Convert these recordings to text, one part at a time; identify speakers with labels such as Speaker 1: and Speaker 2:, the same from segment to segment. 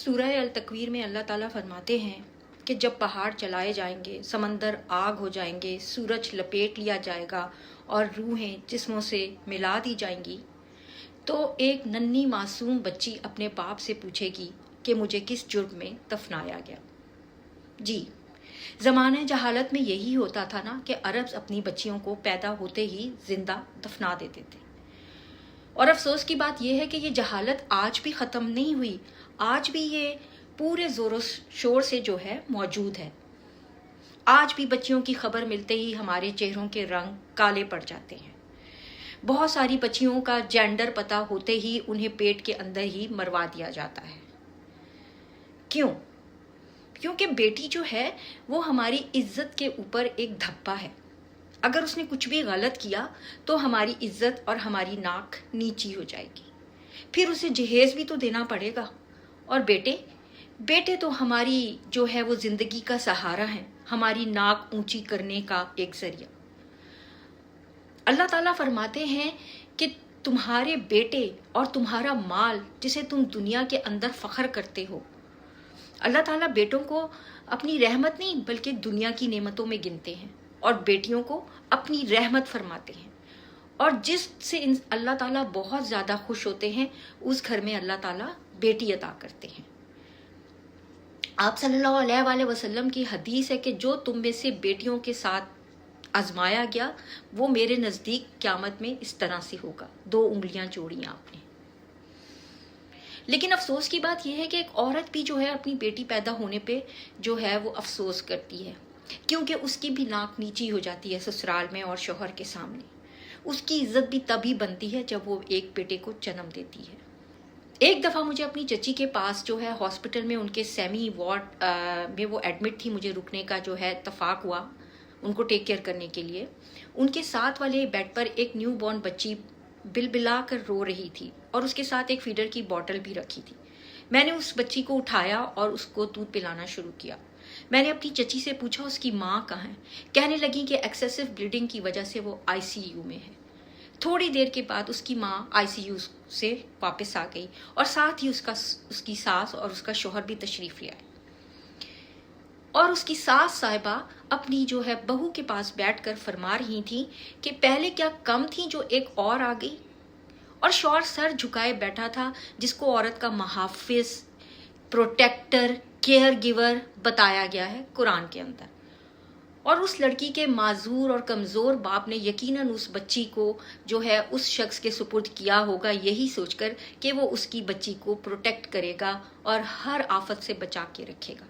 Speaker 1: سورہ التکویر میں اللہ تعالیٰ فرماتے ہیں کہ جب پہاڑ چلائے جائیں گے، سمندر آگ ہو جائیں گے، سورج لپیٹ لیا جائے گا اور روحیں جسموں سے ملا دی جائیں گی، تو ایک ننھی معصوم بچی اپنے باپ سے پوچھے گی کہ مجھے کس جرم میں دفنایا گیا۔ جی، زمانہ جہالت میں یہی ہوتا تھا نا کہ عرب اپنی بچیوں کو پیدا ہوتے ہی زندہ دفنا دیتے تھے۔ اور افسوس کی بات یہ ہے کہ یہ جہالت آج بھی ختم نہیں ہوئی، آج بھی یہ پورے زور و شور سے جو ہے موجود ہے۔ آج بھی بچیوں کی خبر ملتے ہی ہمارے چہروں کے رنگ کالے پڑ جاتے ہیں۔ بہت ساری بچیوں کا جینڈر پتہ ہوتے ہی انہیں پیٹ کے اندر ہی مروا دیا جاتا ہے۔ کیوں؟ کیونکہ بیٹی جو ہے وہ ہماری عزت کے اوپر ایک دھبا ہے۔ اگر اس نے کچھ بھی غلط کیا تو ہماری عزت اور ہماری ناک نیچی ہو جائے گی، پھر اسے جہیز بھی تو دینا پڑے گا۔ اور بیٹے تو ہماری جو ہے وہ زندگی کا سہارا ہے، ہماری ناک اونچی کرنے کا ایک ذریعہ۔ اللہ تعالیٰ فرماتے ہیں کہ تمہارے بیٹے اور تمہارا مال جسے تم دنیا کے اندر فخر کرتے ہو، اللہ تعالیٰ بیٹوں کو اپنی رحمت نہیں بلکہ دنیا کی نعمتوں میں گنتے ہیں، اور بیٹیوں کو اپنی رحمت فرماتے ہیں۔ اور جس سے اللہ تعالیٰ بہت زیادہ خوش ہوتے ہیں اس گھر میں اللہ تعالیٰ بیٹی عطا کرتے ہیں۔ آپ صلی اللہ علیہ وآلہ وسلم کی حدیث ہے کہ جو تم میں سے بیٹیوں کے ساتھ آزمایا گیا وہ میرے نزدیک قیامت میں اس طرح سے ہوگا، 2 انگلیاں جوڑی آپ نے۔ لیکن افسوس کی بات یہ ہے کہ ایک عورت بھی جو ہے اپنی بیٹی پیدا ہونے پہ جو ہے وہ افسوس کرتی ہے، کیونکہ اس کی بھی ناک نیچی ہو جاتی ہے سسرال میں اور شوہر کے سامنے۔ اس کی عزت بھی تبھی بنتی ہے جب وہ ایک بیٹے کو جنم دیتی ہے۔ ایک دفعہ مجھے اپنی چچی کے پاس جو ہے ہاسپٹل میں ان کے سیمی وارڈ میں وہ ایڈمٹ تھی، مجھے رکنے کا جو ہے اتفاق ہوا ان کو ٹیک کیئر کرنے کے لیے۔ ان کے ساتھ والے بیڈ پر ایک نیو بورن بچی بلبلا کر رو رہی تھی اور اس کے ساتھ ایک فیڈر کی بوٹل بھی رکھی تھی۔ میں نے اس بچی کو اٹھایا اور اس کو دودھ پلانا شروع کیا۔ میں نے اپنی چچی سے پوچھا اس کی ماں کہاں ہے؟ کہنے لگی کہ ایکسیسو بلیڈنگ کی وجہ سے وہ ICU میں ہے۔ تھوڑی دیر کے بعد اس کی ماں ICU سے واپس آ گئی اور ساتھ ہی اس کی ساس اور اس کا شوہر بھی تشریف لے آئے، اور اس کی ساس صاحبہ اپنی جو ہے بہو کے پاس بیٹھ کر فرما رہی تھی کہ پہلے کیا کم تھی جو ایک اور آ گئی، اور شوہر سر جھکائے بیٹھا تھا جس کو عورت کا محافظ، پروٹیکٹر، کیئر گیور بتایا گیا ہے قرآن کے اندر۔ اور اس لڑکی کے معذور اور کمزور باپ نے یقیناً اس بچی کو جو ہے اس شخص کے سپرد کیا ہوگا یہی سوچ کر کہ وہ اس کی بچی کو پروٹیکٹ کرے گا اور ہر آفت سے بچا کے رکھے گا۔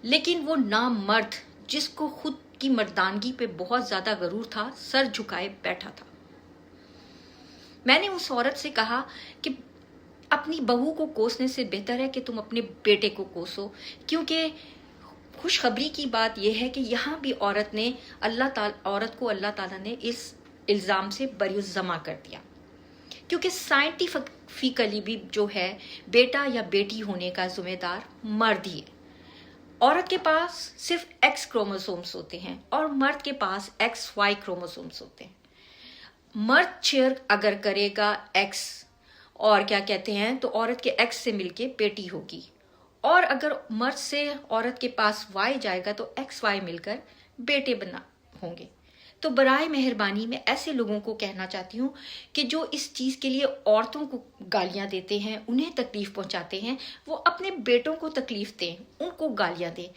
Speaker 1: لیکن وہ نامرد جس کو خود کی مردانگی پہ بہت زیادہ غرور تھا سر جھکائے بیٹھا تھا۔ میں نے اس عورت سے کہا کہ اپنی بہو کو کوسنے سے بہتر ہے کہ تم اپنے بیٹے کو کوسو، کیونکہ خوشخبری کی بات یہ ہے کہ یہاں بھی عورت کو اللہ تعالیٰ نے اس الزام سے بری الزما کر دیا، کیونکہ سائنٹیفکلی بھی جو ہے بیٹا یا بیٹی ہونے کا ذمہ دار مرد ہی ہے۔ عورت کے پاس صرف X کروموسومز ہوتے ہیں اور مرد کے پاس XY کروموسومز ہوتے ہیں۔ مرد شیئر اگر کرے گا X اور کیا کہتے ہیں تو عورت کے X سے مل کے بیٹی ہوگی، اور اگر مرد سے عورت کے پاس Y جائے گا تو XY مل کر بیٹے بنا ہوں گے۔ تو برائے مہربانی میں ایسے لوگوں کو کہنا چاہتی ہوں کہ جو اس چیز کے لیے عورتوں کو گالیاں دیتے ہیں، انہیں تکلیف پہنچاتے ہیں، وہ اپنے بیٹوں کو تکلیف دیں، ان کو گالیاں دیں،